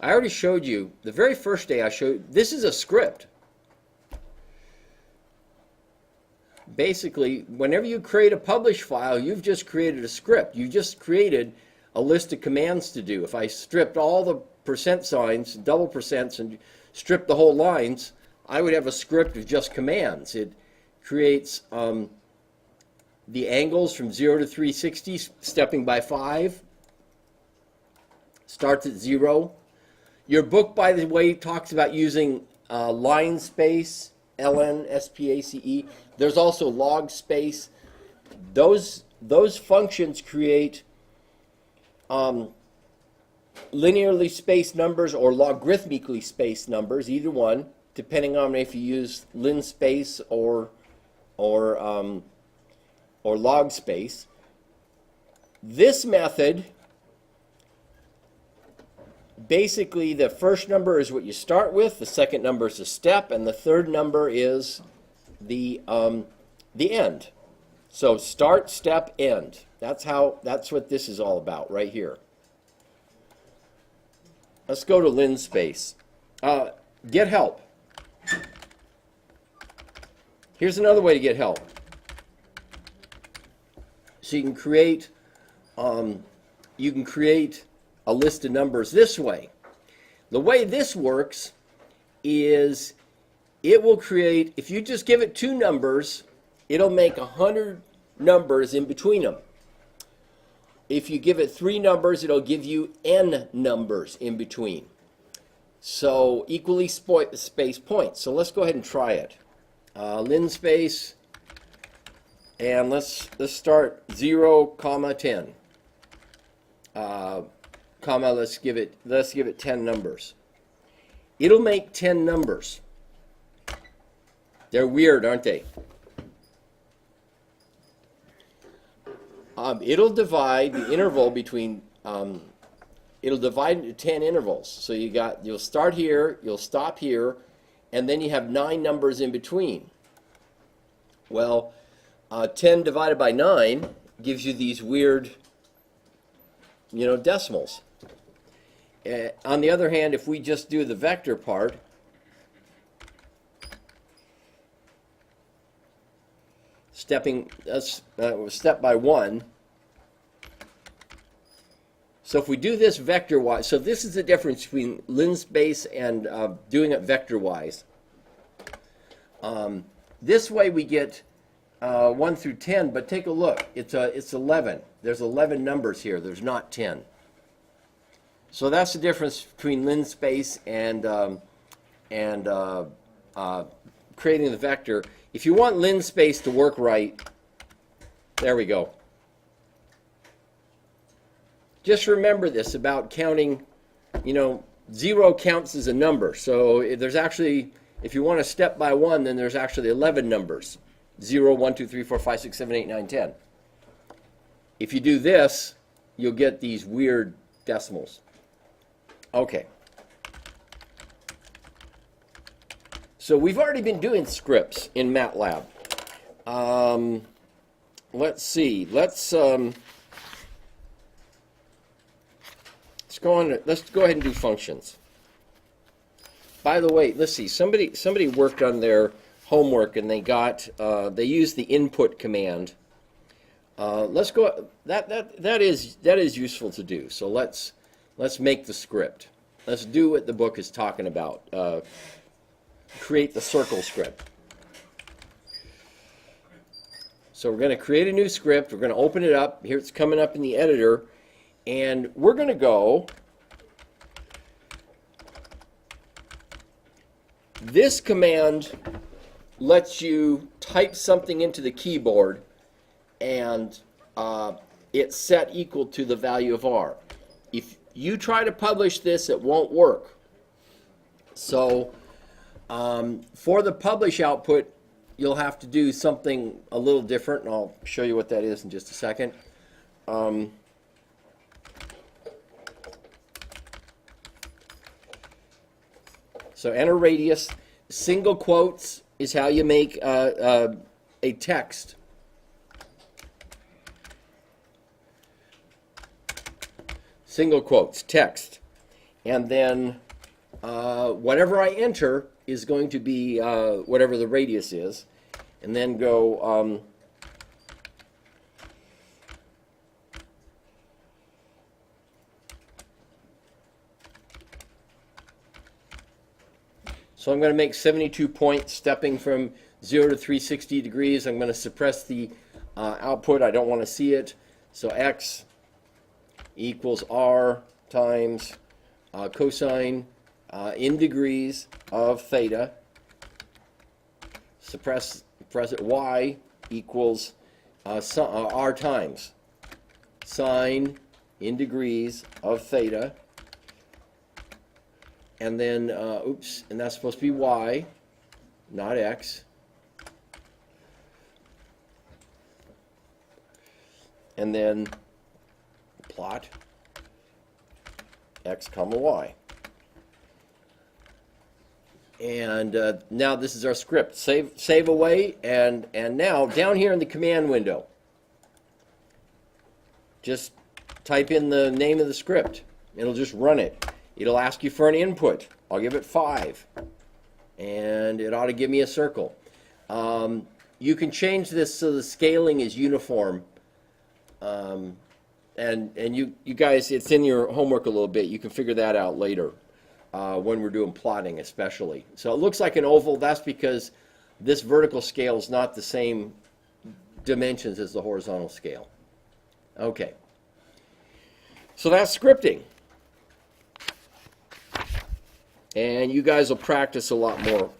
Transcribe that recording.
I already showed you, the very first day I showed, this is a script. Basically, whenever you create a publish file, you've just created a script. You just created a list of commands to do. If I stripped all the percent signs, double percents, and stripped the whole lines, I would have a script of just commands. It creates the angles from 0 to 360, stepping by 5. Starts at 0. Your book, by the way, talks about using line space, ln, space. There's also log space. Those functions create linearly spaced numbers or logarithmically spaced numbers, either one, depending on if you use linspace or log space. This method, basically the first number is what you start with, the second number is a step, and the third number is the end. So start, step, end. That's what this is all about right here. Let's go to linspace. Get help. Here's another way to get help. So you can create a list of numbers this way. The way this works is it will create, if you just give it 2 numbers, it'll make 100 numbers in between them. If you give it 3 numbers, it'll give you n numbers in between. So equally spaced points. So let's go ahead and try it. Linspace, and let's start 0, 10. Let's give it 10 numbers. It'll make 10 numbers. They're weird, aren't they? It'll divide the interval between. It'll divide into 10 intervals. So you'll start here, you'll stop here, and then you have 9 numbers in between. Well, 10 divided by 9 gives you these weird, decimals. On the other hand, if we just do the vector part, step by 1. So if we do this vector-wise, so this is the difference between linspace and doing it vector-wise. This way we get 1 through 10, but take a look. It's 11. There's 11 numbers here. There's not 10. So that's the difference between linspace and creating the vector. If you want linspace to work right, there we go. Just remember this about counting. 0 counts as a number. So there's actually, if you want to step by 1, then there's actually 11 numbers. 0, 1, 2, 3, 4, 5, 6, 7, 8, 9, 10. If you do this, you'll get these weird decimals. Okay. So we've already been doing scripts in Matlab. Let's see. Let's go ahead and do functions. By the way, let's see. Somebody worked on their homework and they used the input command. Let's go. That is useful to do. So let's make the script. Let's do what the book is talking about. Create the circle script. So we're going to create a new script. We're going to open it up. Here it's coming up in the editor. And we're going to go. This command lets you type something into the keyboard and it's set equal to the value of R. If you try to publish this, it won't work. So for the publish output, you'll have to do something a little different, and I'll show you what that is in just a second. So enter radius. Single quotes is how you make a text. Single quotes, text. and then whatever I enter is going to be whatever the radius is, and then go so I'm going to make 72 points stepping from 0 to 360 degrees. I'm going to suppress the output. I don't want to see it. So x equals r times cosine in degrees of theta. Suppress it. Y equals r times sine in degrees of theta. And then, and that's supposed to be y, not x. And then plot x comma y. And now this is our script. Save away, and now down here in the command window, just type in the name of the script. It'll just run it. It'll ask you for an input. I'll give it 5. And it ought to give me a circle. You can change this so the scaling is uniform. And you guys, it's in your homework a little bit. You can figure that out later when we're doing plotting especially. So it looks like an oval. That's because this vertical scale is not the same dimensions as the horizontal scale. Okay. So that's scripting. And you guys will practice a lot more